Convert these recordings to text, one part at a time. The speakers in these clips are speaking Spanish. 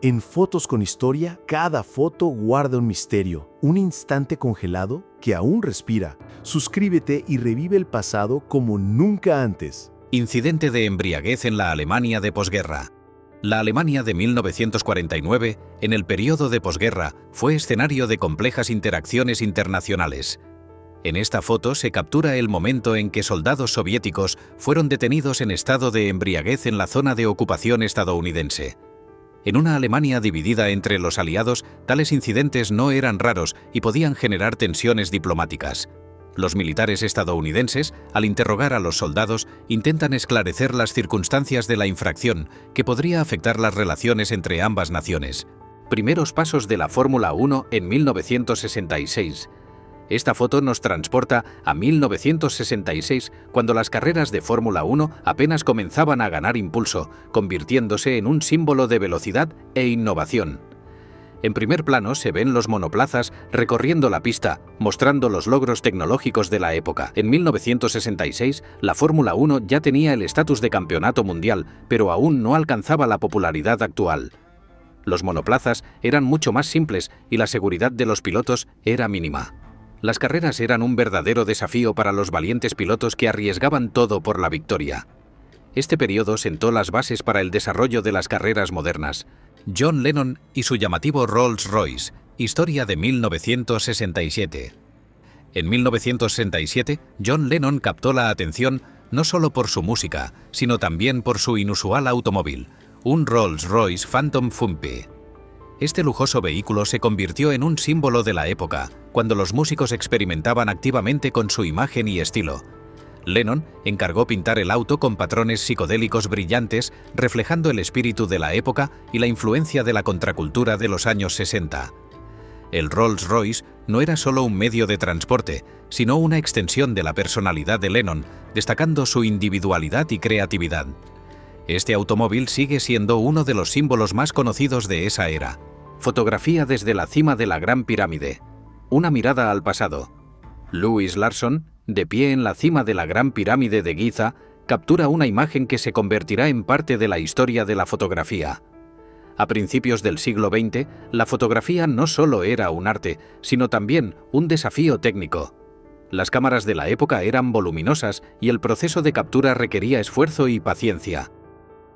En Fotos con Historia, cada foto guarda un misterio, un instante congelado que aún respira. Suscríbete y revive el pasado como nunca antes. Incidente de embriaguez en la Alemania de posguerra. La Alemania de 1949, en el periodo de posguerra, fue escenario de complejas interacciones internacionales. En esta foto se captura el momento en que soldados soviéticos fueron detenidos en estado de embriaguez en la zona de ocupación estadounidense. En una Alemania dividida entre los aliados, tales incidentes no eran raros y podían generar tensiones diplomáticas. Los militares estadounidenses, al interrogar a los soldados, intentan esclarecer las circunstancias de la infracción que podría afectar las relaciones entre ambas naciones. Primeros pasos de la Fórmula 1 en 1966. Esta foto nos transporta a 1966, cuando las carreras de Fórmula 1 apenas comenzaban a ganar impulso, convirtiéndose en un símbolo de velocidad e innovación. En primer plano se ven los monoplazas recorriendo la pista, mostrando los logros tecnológicos de la época. En 1966, la Fórmula 1 ya tenía el estatus de campeonato mundial, pero aún no alcanzaba la popularidad actual. Los monoplazas eran mucho más simples y la seguridad de los pilotos era mínima. Las carreras eran un verdadero desafío para los valientes pilotos que arriesgaban todo por la victoria. Este periodo sentó las bases para el desarrollo de las carreras modernas. John Lennon y su llamativo Rolls-Royce, historia de 1967. En 1967, John Lennon captó la atención no solo por su música, sino también por su inusual automóvil, un Rolls-Royce Phantom Funke. Este lujoso vehículo se convirtió en un símbolo de la época, cuando los músicos experimentaban activamente con su imagen y estilo. Lennon encargó pintar el auto con patrones psicodélicos brillantes, reflejando el espíritu de la época y la influencia de la contracultura de los años 60. El Rolls-Royce no era solo un medio de transporte, sino una extensión de la personalidad de Lennon, destacando su individualidad y creatividad. Este automóvil sigue siendo uno de los símbolos más conocidos de esa era. Fotografía desde la cima de la Gran Pirámide. Una mirada al pasado. Louis Larson, de pie en la cima de la Gran Pirámide de Giza, captura una imagen que se convertirá en parte de la historia de la fotografía. A principios del siglo XX, la fotografía no solo era un arte, sino también un desafío técnico. Las cámaras de la época eran voluminosas y el proceso de captura requería esfuerzo y paciencia.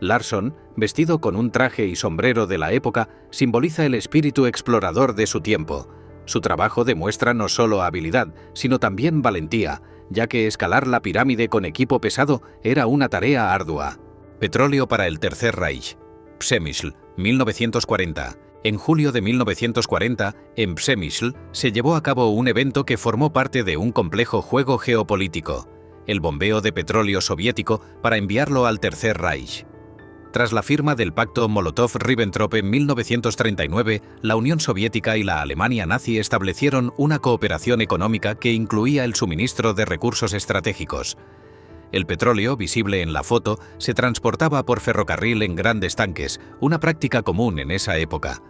Larson, vestido con un traje y sombrero de la época, simboliza el espíritu explorador de su tiempo. Su trabajo demuestra no solo habilidad, sino también valentía, ya que escalar la pirámide con equipo pesado era una tarea ardua. Petróleo para el Tercer Reich. Przemysl, 1940. En julio de 1940, en Przemysl, se llevó a cabo un evento que formó parte de un complejo juego geopolítico, el bombeo de petróleo soviético para enviarlo al Tercer Reich. Tras la firma del pacto Molotov-Ribbentrop en 1939, la Unión Soviética y la Alemania nazi establecieron una cooperación económica que incluía el suministro de recursos estratégicos. El petróleo, visible en la foto, se transportaba por ferrocarril en grandes tanques, una práctica común en esa época.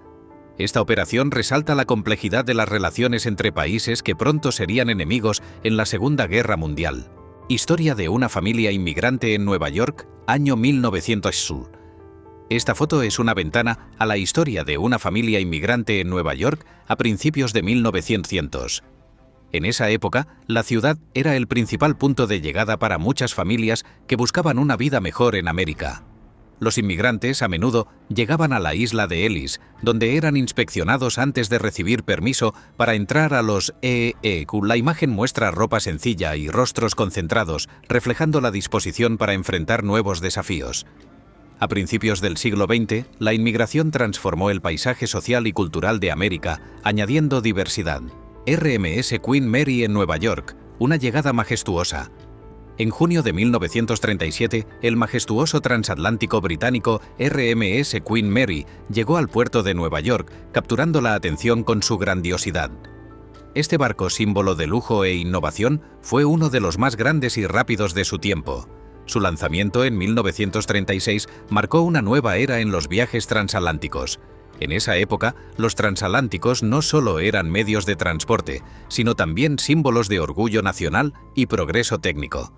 Esta operación resalta la complejidad de las relaciones entre países que pronto serían enemigos en la Segunda Guerra Mundial. Historia de una familia inmigrante en Nueva York, año 1900. Esta foto es una ventana a la historia de una familia inmigrante en Nueva York a principios de 1900. En esa época, la ciudad era el principal punto de llegada para muchas familias que buscaban una vida mejor en América. Los inmigrantes a menudo llegaban a la isla de Ellis, donde eran inspeccionados antes de recibir permiso para entrar a los EEQ. La imagen muestra ropa sencilla y rostros concentrados, reflejando la disposición para enfrentar nuevos desafíos. A principios del siglo XX, la inmigración transformó el paisaje social y cultural de América, añadiendo diversidad. RMS Queen Mary en Nueva York, una llegada majestuosa. En junio de 1937, el majestuoso transatlántico británico RMS Queen Mary llegó al puerto de Nueva York, capturando la atención con su grandiosidad. Este barco, símbolo de lujo e innovación, fue uno de los más grandes y rápidos de su tiempo. Su lanzamiento en 1936 marcó una nueva era en los viajes transatlánticos. En esa época, los transatlánticos no solo eran medios de transporte, sino también símbolos de orgullo nacional y progreso técnico.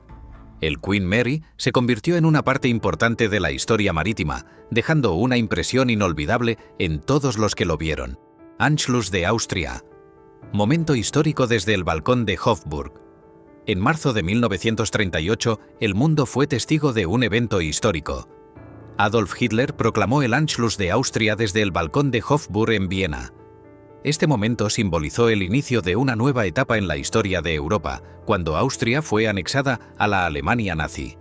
El Queen Mary se convirtió en una parte importante de la historia marítima, dejando una impresión inolvidable en todos los que lo vieron. Anschluss de Austria. Momento histórico desde el balcón de Hofburg. En marzo de 1938, el mundo fue testigo de un evento histórico. Adolf Hitler proclamó el Anschluss de Austria desde el balcón de Hofburg en Viena. Este momento simbolizó el inicio de una nueva etapa en la historia de Europa, cuando Austria fue anexada a la Alemania nazi.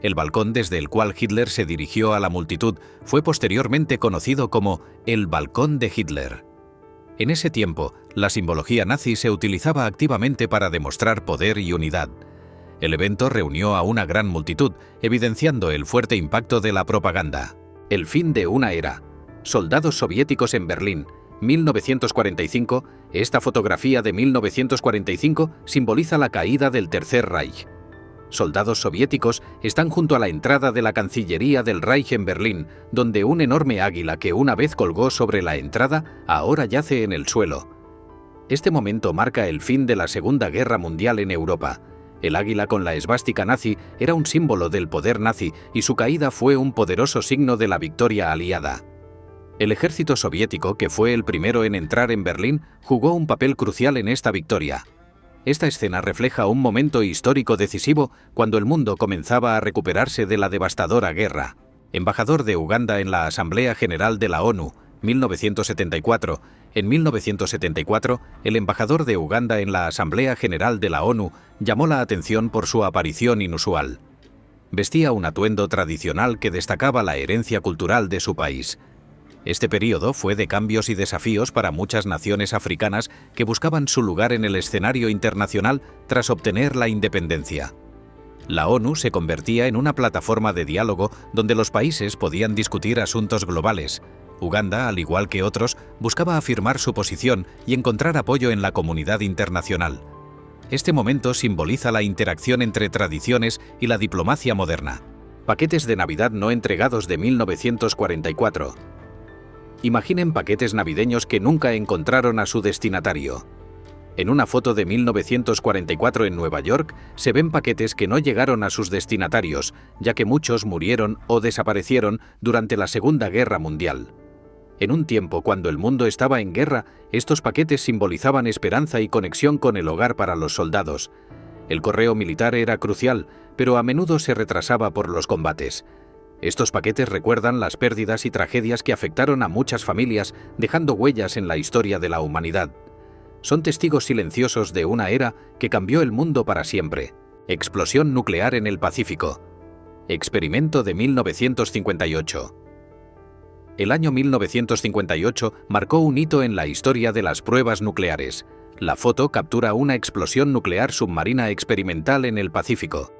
El balcón desde el cual Hitler se dirigió a la multitud fue posteriormente conocido como el Balcón de Hitler. En ese tiempo, la simbología nazi se utilizaba activamente para demostrar poder y unidad. El evento reunió a una gran multitud, evidenciando el fuerte impacto de la propaganda. El fin de una era. Soldados soviéticos en Berlín. 1945, esta fotografía de 1945 simboliza la caída del Tercer Reich. Soldados soviéticos están junto a la entrada de la Cancillería del Reich en Berlín, donde un enorme águila que una vez colgó sobre la entrada ahora yace en el suelo. Este momento marca el fin de la Segunda Guerra Mundial en Europa. El águila con la esvástica nazi era un símbolo del poder nazi y su caída fue un poderoso signo de la victoria aliada. El ejército soviético, que fue el primero en entrar en Berlín, jugó un papel crucial en esta victoria. Esta escena refleja un momento histórico decisivo cuando el mundo comenzaba a recuperarse de la devastadora guerra. Embajador de Uganda en la Asamblea General de la ONU, 1974. En 1974, el embajador de Uganda en la Asamblea General de la ONU llamó la atención por su aparición inusual. Vestía un atuendo tradicional que destacaba la herencia cultural de su país. Este periodo fue de cambios y desafíos para muchas naciones africanas que buscaban su lugar en el escenario internacional tras obtener la independencia. La ONU se convertía en una plataforma de diálogo donde los países podían discutir asuntos globales. Uganda, al igual que otros, buscaba afirmar su posición y encontrar apoyo en la comunidad internacional. Este momento simboliza la interacción entre tradiciones y la diplomacia moderna. Paquetes de Navidad no entregados de 1944. Imaginen paquetes navideños que nunca encontraron a su destinatario. En una foto de 1944 en Nueva York, se ven paquetes que no llegaron a sus destinatarios, ya que muchos murieron o desaparecieron durante la Segunda Guerra Mundial. En un tiempo cuando el mundo estaba en guerra, estos paquetes simbolizaban esperanza y conexión con el hogar para los soldados. El correo militar era crucial, pero a menudo se retrasaba por los combates. Estos paquetes recuerdan las pérdidas y tragedias que afectaron a muchas familias, dejando huellas en la historia de la humanidad. Son testigos silenciosos de una era que cambió el mundo para siempre. Explosión nuclear en el Pacífico. Experimento de 1958. El año 1958 marcó un hito en la historia de las pruebas nucleares. La foto captura una explosión nuclear submarina experimental en el Pacífico.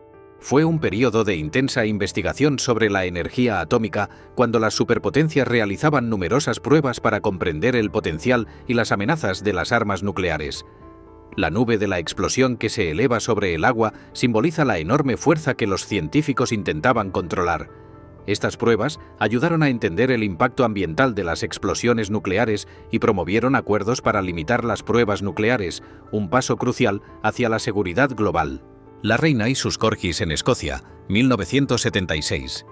Fue un periodo de intensa investigación sobre la energía atómica cuando las superpotencias realizaban numerosas pruebas para comprender el potencial y las amenazas de las armas nucleares. La nube de la explosión que se eleva sobre el agua simboliza la enorme fuerza que los científicos intentaban controlar. Estas pruebas ayudaron a entender el impacto ambiental de las explosiones nucleares y promovieron acuerdos para limitar las pruebas nucleares, un paso crucial hacia la seguridad global. La reina y sus corgis en Escocia, 1976.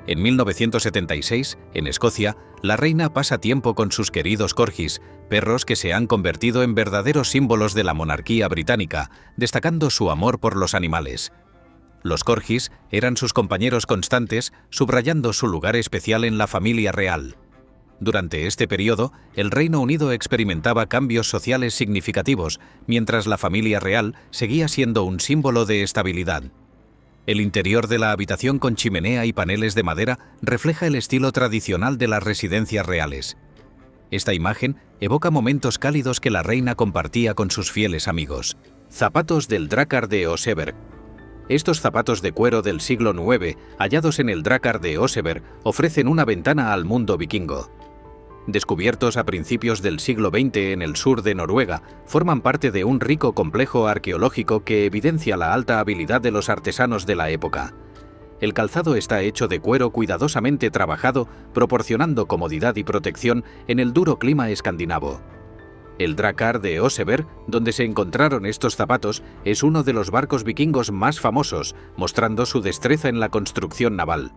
En 1976, en Escocia, la reina pasa tiempo con sus queridos corgis, perros que se han convertido en verdaderos símbolos de la monarquía británica, destacando su amor por los animales. Los corgis eran sus compañeros constantes, subrayando su lugar especial en la familia real. Durante este periodo, el Reino Unido experimentaba cambios sociales significativos, mientras la familia real seguía siendo un símbolo de estabilidad. El interior de la habitación con chimenea y paneles de madera refleja el estilo tradicional de las residencias reales. Esta imagen evoca momentos cálidos que la reina compartía con sus fieles amigos. Zapatos del Drakkar de Oseberg. Estos zapatos de cuero del siglo IX, hallados en el Drakkar de Oseberg, ofrecen una ventana al mundo vikingo. Descubiertos a principios del siglo XX en el sur de Noruega, forman parte de un rico complejo arqueológico que evidencia la alta habilidad de los artesanos de la época. El calzado está hecho de cuero cuidadosamente trabajado, proporcionando comodidad y protección en el duro clima escandinavo. El Drakkar de Oseberg, donde se encontraron estos zapatos, es uno de los barcos vikingos más famosos, mostrando su destreza en la construcción naval.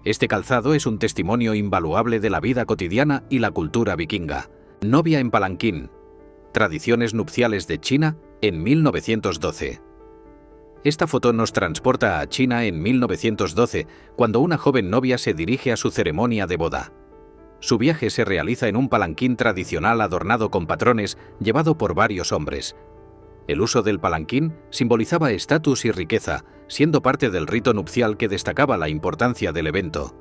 Este calzado es un testimonio invaluable de la vida cotidiana y la cultura vikinga. Novia en palanquín. Tradiciones nupciales de China en 1912. Esta foto nos transporta a China en 1912, cuando una joven novia se dirige a su ceremonia de boda. Su viaje se realiza en un palanquín tradicional adornado con patrones, llevado por varios hombres. El uso del palanquín simbolizaba estatus y riqueza, siendo parte del rito nupcial que destacaba la importancia del evento.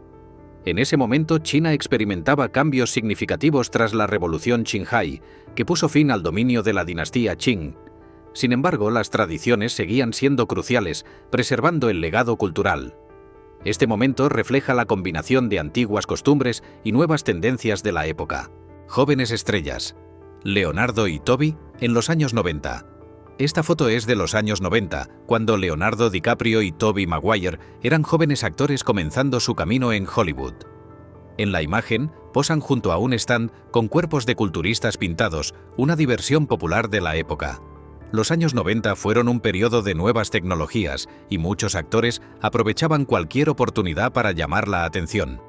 En ese momento, China experimentaba cambios significativos tras la Revolución Qinghai, que puso fin al dominio de la dinastía Qing. Sin embargo, las tradiciones seguían siendo cruciales, preservando el legado cultural. Este momento refleja la combinación de antiguas costumbres y nuevas tendencias de la época. Jóvenes estrellas. Leonardo y Toby en los años 90. Esta foto es de los años 90, cuando Leonardo DiCaprio y Tobey Maguire eran jóvenes actores comenzando su camino en Hollywood. En la imagen, posan junto a un stand con cuerpos de culturistas pintados, una diversión popular de la época. Los años 90 fueron un periodo de nuevas tecnologías y muchos actores aprovechaban cualquier oportunidad para llamar la atención.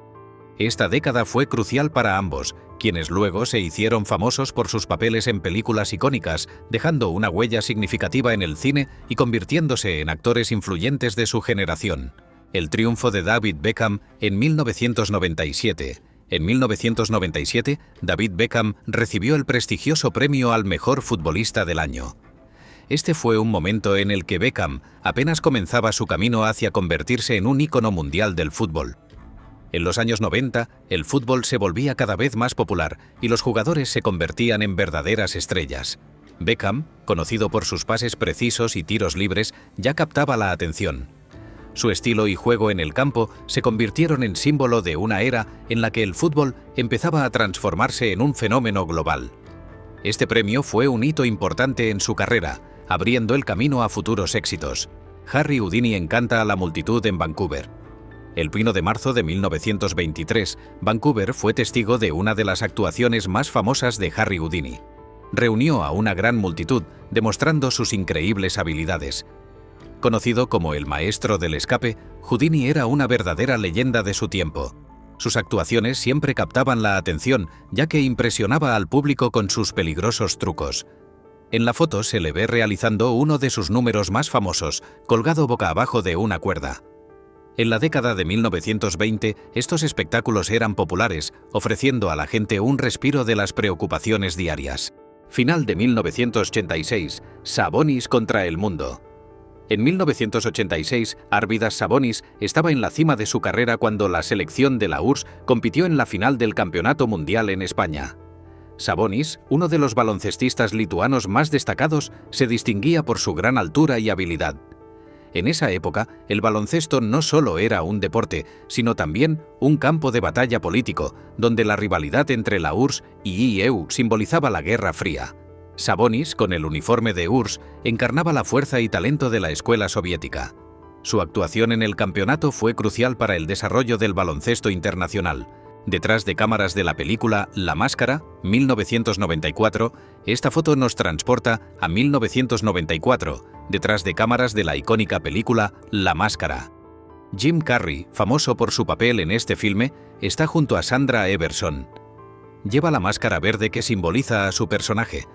Esta década fue crucial para ambos, quienes luego se hicieron famosos por sus papeles en películas icónicas, dejando una huella significativa en el cine y convirtiéndose en actores influyentes de su generación. El triunfo de David Beckham en 1997. En 1997, David Beckham recibió el prestigioso premio al mejor futbolista del año. Este fue un momento en el que Beckham apenas comenzaba su camino hacia convertirse en un ícono mundial del fútbol. En los años 90, el fútbol se volvía cada vez más popular y los jugadores se convertían en verdaderas estrellas. Beckham, conocido por sus pases precisos y tiros libres, ya captaba la atención. Su estilo y juego en el campo se convirtieron en símbolo de una era en la que el fútbol empezaba a transformarse en un fenómeno global. Este premio fue un hito importante en su carrera, abriendo el camino a futuros éxitos. Harry Houdini encanta a la multitud en Vancouver. El 1 de marzo de 1923, Vancouver fue testigo de una de las actuaciones más famosas de Harry Houdini. Reunió a una gran multitud, demostrando sus increíbles habilidades. Conocido como el maestro del escape, Houdini era una verdadera leyenda de su tiempo. Sus actuaciones siempre captaban la atención, ya que impresionaba al público con sus peligrosos trucos. En la foto se le ve realizando uno de sus números más famosos, colgado boca abajo de una cuerda. En la década de 1920, estos espectáculos eran populares, ofreciendo a la gente un respiro de las preocupaciones diarias. Final de 1986, Sabonis contra el mundo. En 1986, Arvydas Sabonis estaba en la cima de su carrera cuando la selección de la URSS compitió en la final del Campeonato Mundial en España. Sabonis, uno de los baloncestistas lituanos más destacados, se distinguía por su gran altura y habilidad. En esa época, el baloncesto no solo era un deporte, sino también un campo de batalla político, donde la rivalidad entre la URSS y IEU simbolizaba la Guerra Fría. Sabonis, con el uniforme de URSS, encarnaba la fuerza y talento de la escuela soviética. Su actuación en el campeonato fue crucial para el desarrollo del baloncesto internacional. Detrás de cámaras de la película La Máscara, 1994, esta foto nos transporta a 1994, detrás de cámaras de la icónica película La Máscara. Jim Carrey, famoso por su papel en este filme, está junto a Sandra Everson. Lleva la máscara verde que simboliza a su personaje.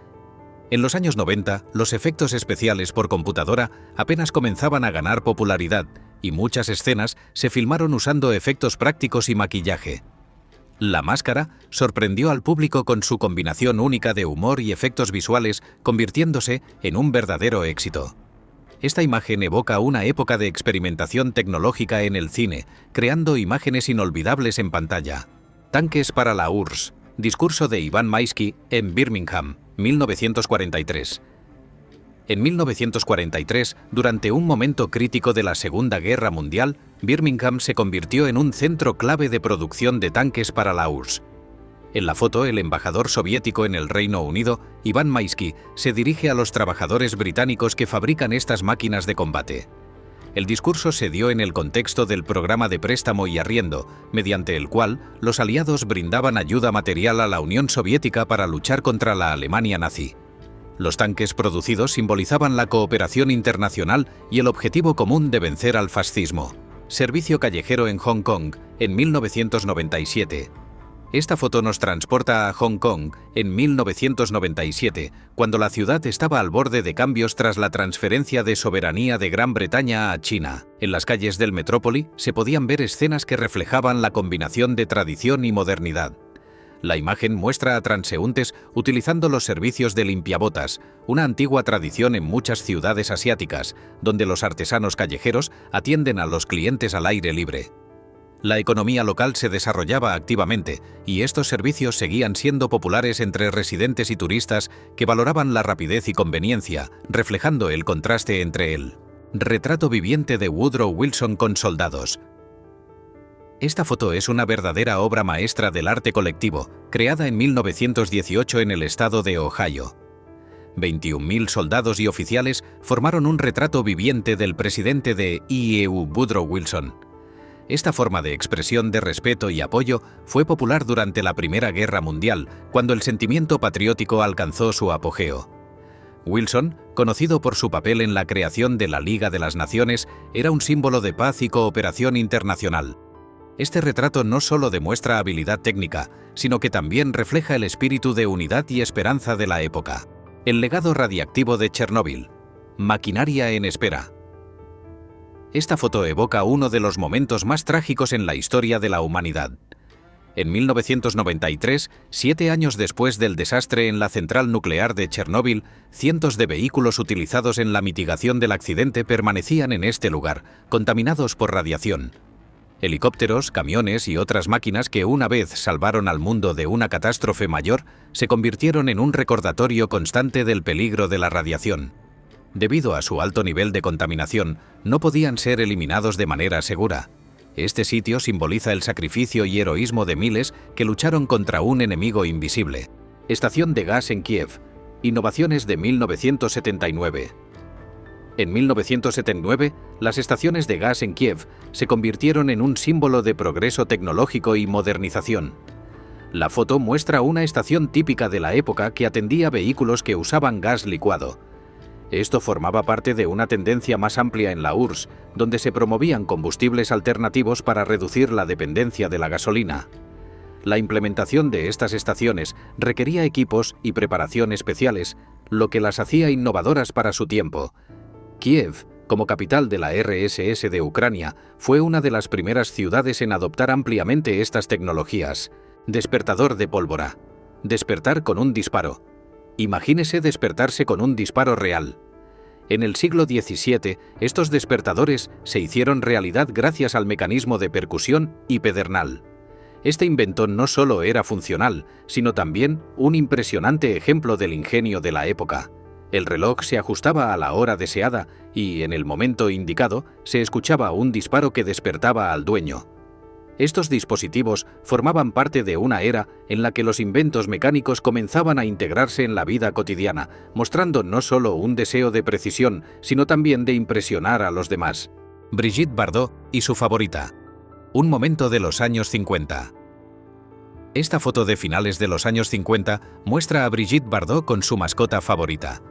En los años 90, los efectos especiales por computadora apenas comenzaban a ganar popularidad y muchas escenas se filmaron usando efectos prácticos y maquillaje. La Máscara sorprendió al público con su combinación única de humor y efectos visuales, convirtiéndose en un verdadero éxito. Esta imagen evoca una época de experimentación tecnológica en el cine, creando imágenes inolvidables en pantalla. Tanques para la URSS. Discurso de Iván Maisky en Birmingham, 1943. En 1943, durante un momento crítico de la Segunda Guerra Mundial, Birmingham se convirtió en un centro clave de producción de tanques para la URSS. En la foto, el embajador soviético en el Reino Unido, Iván Maisky, se dirige a los trabajadores británicos que fabrican estas máquinas de combate. El discurso se dio en el contexto del programa de préstamo y arriendo, mediante el cual los aliados brindaban ayuda material a la Unión Soviética para luchar contra la Alemania nazi. Los tanques producidos simbolizaban la cooperación internacional y el objetivo común de vencer al fascismo. Servicio callejero en Hong Kong, en 1997. Esta foto nos transporta a Hong Kong en 1997, cuando la ciudad estaba al borde de cambios tras la transferencia de soberanía de Gran Bretaña a China. En las calles del metrópoli se podían ver escenas que reflejaban la combinación de tradición y modernidad. La imagen muestra a transeúntes utilizando los servicios de limpiabotas, una antigua tradición en muchas ciudades asiáticas, donde los artesanos callejeros atienden a los clientes al aire libre. La economía local se desarrollaba activamente y estos servicios seguían siendo populares entre residentes y turistas que valoraban la rapidez y conveniencia, reflejando el contraste entre el retrato viviente de Woodrow Wilson con soldados. Esta foto es una verdadera obra maestra del arte colectivo, creada en 1918 en el estado de Ohio. 21.000 soldados y oficiales formaron un retrato viviente del presidente de IEU, Woodrow Wilson. Esta forma de expresión de respeto y apoyo fue popular durante la Primera Guerra Mundial, cuando el sentimiento patriótico alcanzó su apogeo. Wilson, conocido por su papel en la creación de la Liga de las Naciones, era un símbolo de paz y cooperación internacional. Este retrato no solo demuestra habilidad técnica, sino que también refleja el espíritu de unidad y esperanza de la época. El legado radiactivo de Chernóbil. Maquinaria en espera. Esta foto evoca uno de los momentos más trágicos en la historia de la humanidad. En 1993, 7 años después del desastre en la central nuclear de Chernóbil, cientos de vehículos utilizados en la mitigación del accidente permanecían en este lugar, contaminados por radiación. Helicópteros, camiones y otras máquinas que una vez salvaron al mundo de una catástrofe mayor, se convirtieron en un recordatorio constante del peligro de la radiación. Debido a su alto nivel de contaminación, no podían ser eliminados de manera segura. Este sitio simboliza el sacrificio y heroísmo de miles que lucharon contra un enemigo invisible. Estación de gas en Kiev. Innovaciones de 1979. En 1979, las estaciones de gas en Kiev se convirtieron en un símbolo de progreso tecnológico y modernización. La foto muestra una estación típica de la época que atendía vehículos que usaban gas licuado. Esto formaba parte de una tendencia más amplia en la URSS, donde se promovían combustibles alternativos para reducir la dependencia de la gasolina. La implementación de estas estaciones requería equipos y preparación especiales, lo que las hacía innovadoras para su tiempo. Kiev, como capital de la RSS de Ucrania, fue una de las primeras ciudades en adoptar ampliamente estas tecnologías. Despertador de pólvora. Despertar con un disparo. Imagínese despertarse con un disparo real. En el siglo XVII, estos despertadores se hicieron realidad gracias al mecanismo de percusión y pedernal. Este invento no solo era funcional, sino también un impresionante ejemplo del ingenio de la época. El reloj se ajustaba a la hora deseada y, en el momento indicado, se escuchaba un disparo que despertaba al dueño. Estos dispositivos formaban parte de una era en la que los inventos mecánicos comenzaban a integrarse en la vida cotidiana, mostrando no solo un deseo de precisión, sino también de impresionar a los demás. Brigitte Bardot y su favorita. Un momento de los años 50. Esta foto de finales de los años 50 muestra a Brigitte Bardot con su mascota favorita.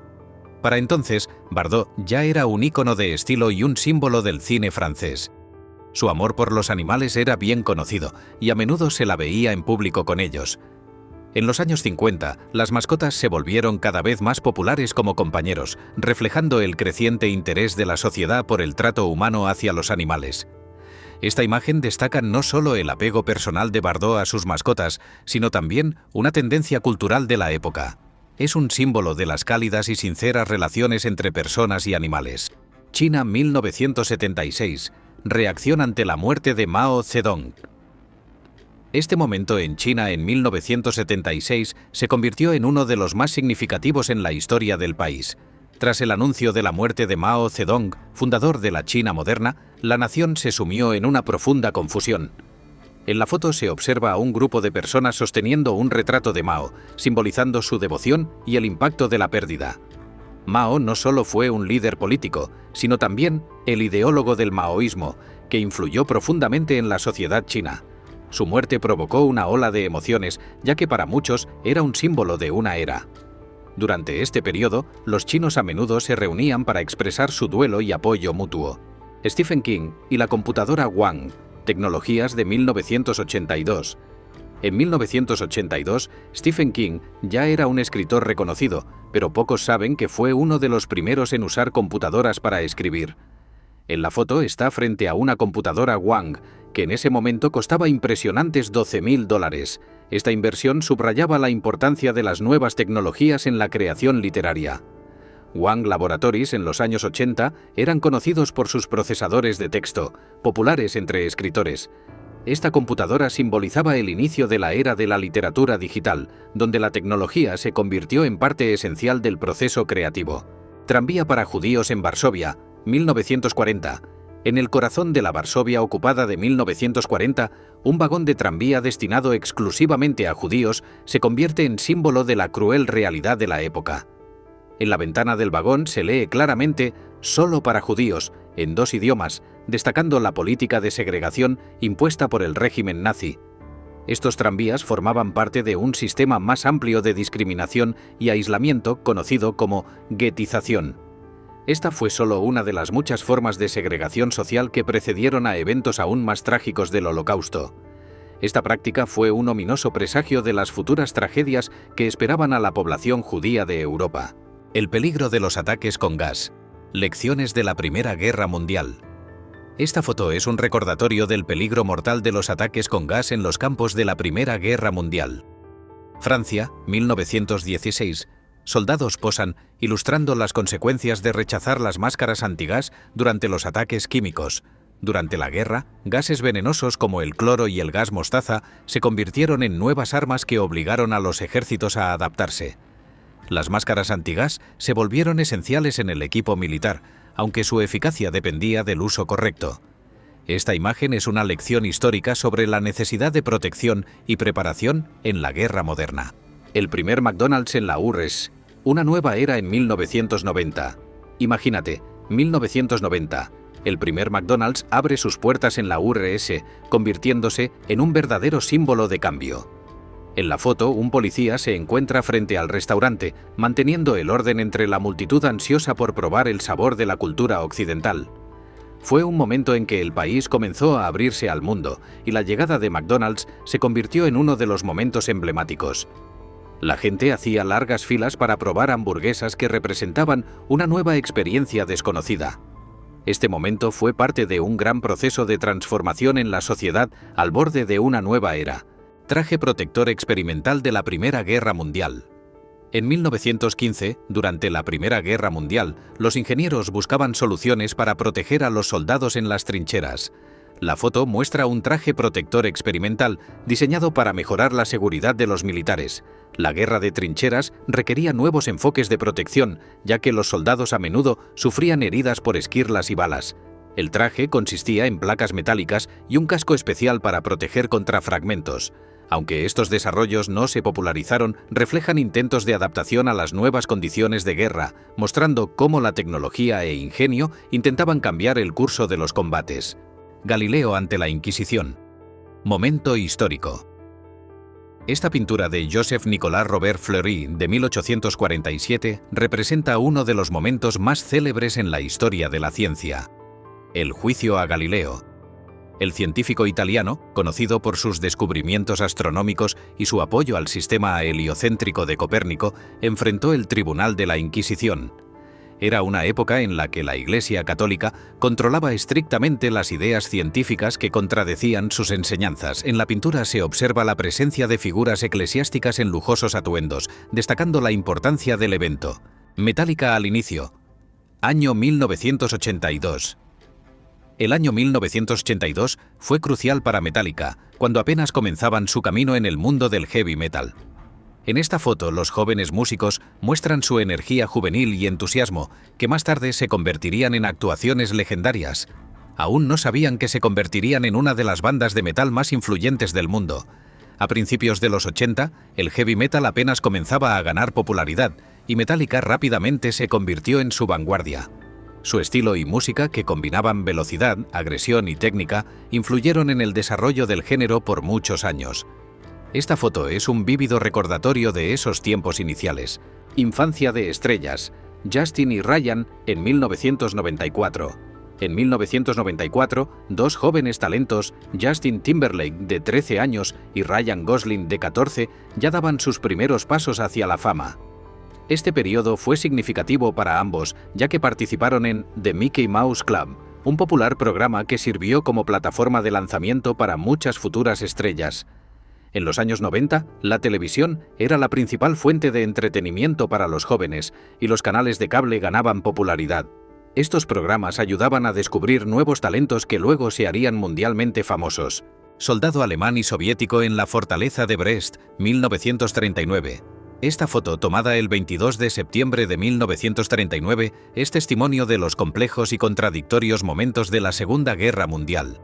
Para entonces, Bardot ya era un ícono de estilo y un símbolo del cine francés. Su amor por los animales era bien conocido y a menudo se la veía en público con ellos. En los años 50, las mascotas se volvieron cada vez más populares como compañeros, reflejando el creciente interés de la sociedad por el trato humano hacia los animales. Esta imagen destaca no solo el apego personal de Bardot a sus mascotas, sino también una tendencia cultural de la época. Es un símbolo de las cálidas y sinceras relaciones entre personas y animales. China 1976. Reacción ante la muerte de Mao Zedong. Este momento en China en 1976 se convirtió en uno de los más significativos en la historia del país. Tras el anuncio de la muerte de Mao Zedong, fundador de la China moderna, la nación se sumió en una profunda confusión. En la foto se observa a un grupo de personas sosteniendo un retrato de Mao, simbolizando su devoción y el impacto de la pérdida. Mao no solo fue un líder político, sino también el ideólogo del maoísmo, que influyó profundamente en la sociedad china. Su muerte provocó una ola de emociones, ya que para muchos era un símbolo de una era. Durante este periodo, los chinos a menudo se reunían para expresar su duelo y apoyo mutuo. Stephen King y la computadora Wang, tecnologías de 1982. En 1982, Stephen King ya era un escritor reconocido, pero pocos saben que fue uno de los primeros en usar computadoras para escribir. En la foto está frente a una computadora Wang, que en ese momento costaba impresionantes $12.000. Esta inversión subrayaba la importancia de las nuevas tecnologías en la creación literaria. Wang Laboratories en los años 80 eran conocidos por sus procesadores de texto, populares entre escritores. Esta computadora simbolizaba el inicio de la era de la literatura digital, donde la tecnología se convirtió en parte esencial del proceso creativo. Tranvía para judíos en Varsovia, 1940. En el corazón de la Varsovia ocupada de 1940, un vagón de tranvía destinado exclusivamente a judíos se convierte en símbolo de la cruel realidad de la época. En la ventana del vagón se lee claramente «Solo para judíos», en 2 idiomas, destacando la política de segregación impuesta por el régimen nazi. Estos tranvías formaban parte de un sistema más amplio de discriminación y aislamiento conocido como guetización. Esta fue solo una de las muchas formas de segregación social que precedieron a eventos aún más trágicos del Holocausto. Esta práctica fue un ominoso presagio de las futuras tragedias que esperaban a la población judía de Europa. El peligro de los ataques con gas. Lecciones de la Primera Guerra Mundial. Esta foto es un recordatorio del peligro mortal de los ataques con gas en los campos de la Primera Guerra Mundial. Francia, 1916. Soldados posan, ilustrando las consecuencias de rechazar las máscaras antigás durante los ataques químicos. Durante la guerra, gases venenosos como el cloro y el gas mostaza se convirtieron en nuevas armas que obligaron a los ejércitos a adaptarse. Las máscaras antigás se volvieron esenciales en el equipo militar, aunque su eficacia dependía del uso correcto. Esta imagen es una lección histórica sobre la necesidad de protección y preparación en la guerra moderna. El primer McDonald's en la URSS. Una nueva era en 1990. Imagínate, 1990. El primer McDonald's abre sus puertas en la URSS, convirtiéndose en un verdadero símbolo de cambio. En la foto, un policía se encuentra frente al restaurante, manteniendo el orden entre la multitud ansiosa por probar el sabor de la cultura occidental. Fue un momento en que el país comenzó a abrirse al mundo, y la llegada de McDonald's se convirtió en uno de los momentos emblemáticos. La gente hacía largas filas para probar hamburguesas que representaban una nueva experiencia desconocida. Este momento fue parte de un gran proceso de transformación en la sociedad al borde de una nueva era. Traje protector experimental de la Primera Guerra Mundial. En 1915, durante la Primera Guerra Mundial, los ingenieros buscaban soluciones para proteger a los soldados en las trincheras. La foto muestra un traje protector experimental diseñado para mejorar la seguridad de los militares. La guerra de trincheras requería nuevos enfoques de protección, ya que los soldados a menudo sufrían heridas por esquirlas y balas. El traje consistía en placas metálicas y un casco especial para proteger contra fragmentos. Aunque estos desarrollos no se popularizaron, reflejan intentos de adaptación a las nuevas condiciones de guerra, mostrando cómo la tecnología e ingenio intentaban cambiar el curso de los combates. Galileo ante la Inquisición. Momento histórico. Esta pintura de Joseph-Nicolas Robert Fleury de 1847 representa uno de los momentos más célebres en la historia de la ciencia. El juicio a Galileo. El científico italiano, conocido por sus descubrimientos astronómicos y su apoyo al sistema heliocéntrico de Copérnico, enfrentó el Tribunal de la Inquisición. Era una época en la que la Iglesia Católica controlaba estrictamente las ideas científicas que contradecían sus enseñanzas. En la pintura se observa la presencia de figuras eclesiásticas en lujosos atuendos, destacando la importancia del evento. Metallica al inicio. Año 1982. El año 1982 fue crucial para Metallica, cuando apenas comenzaban su camino en el mundo del heavy metal. En esta foto, los jóvenes músicos muestran su energía juvenil y entusiasmo, que más tarde se convertirían en actuaciones legendarias. Aún no sabían que se convertirían en una de las bandas de metal más influyentes del mundo. A principios de los 80, el heavy metal apenas comenzaba a ganar popularidad, y Metallica rápidamente se convirtió en su vanguardia. Su estilo y música, que combinaban velocidad, agresión y técnica, influyeron en el desarrollo del género por muchos años. Esta foto es un vívido recordatorio de esos tiempos iniciales. Infancia de estrellas, Justin y Ryan en 1994. En 1994, dos jóvenes talentos, Justin Timberlake de 13 años y Ryan Gosling de 14, ya daban sus primeros pasos hacia la fama. Este periodo fue significativo para ambos, ya que participaron en The Mickey Mouse Club, un popular programa que sirvió como plataforma de lanzamiento para muchas futuras estrellas. En los años 90, la televisión era la principal fuente de entretenimiento para los jóvenes y los canales de cable ganaban popularidad. Estos programas ayudaban a descubrir nuevos talentos que luego se harían mundialmente famosos. Soldado alemán y soviético en la fortaleza de Brest, 1939. Esta foto, tomada el 22 de septiembre de 1939, es testimonio de los complejos y contradictorios momentos de la Segunda Guerra Mundial.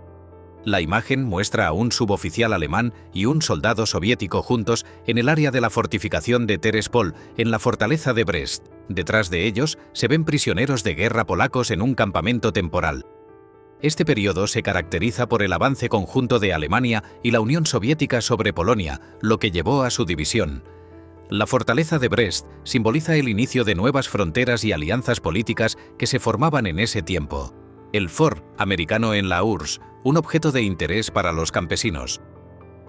La imagen muestra a un suboficial alemán y un soldado soviético juntos en el área de la fortificación de Terespol, en la fortaleza de Brest. Detrás de ellos se ven prisioneros de guerra polacos en un campamento temporal. Este periodo se caracteriza por el avance conjunto de Alemania y la Unión Soviética sobre Polonia, lo que llevó a su división. La fortaleza de Brest simboliza el inicio de nuevas fronteras y alianzas políticas que se formaban en ese tiempo. El Ford americano en la URSS, un objeto de interés para los campesinos.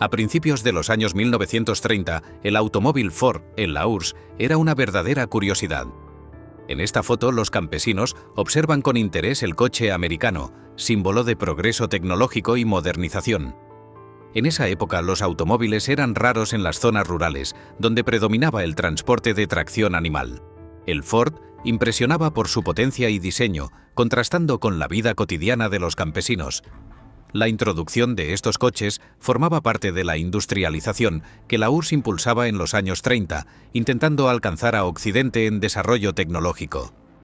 A principios de los años 1930, el automóvil Ford en la URSS era una verdadera curiosidad. En esta foto, los campesinos observan con interés el coche americano, símbolo de progreso tecnológico y modernización. En esa época, los automóviles eran raros en las zonas rurales, donde predominaba el transporte de tracción animal. El Ford impresionaba por su potencia y diseño, contrastando con la vida cotidiana de los campesinos. La introducción de estos coches formaba parte de la industrialización que la URSS impulsaba en los años 30, intentando alcanzar a Occidente en desarrollo tecnológico.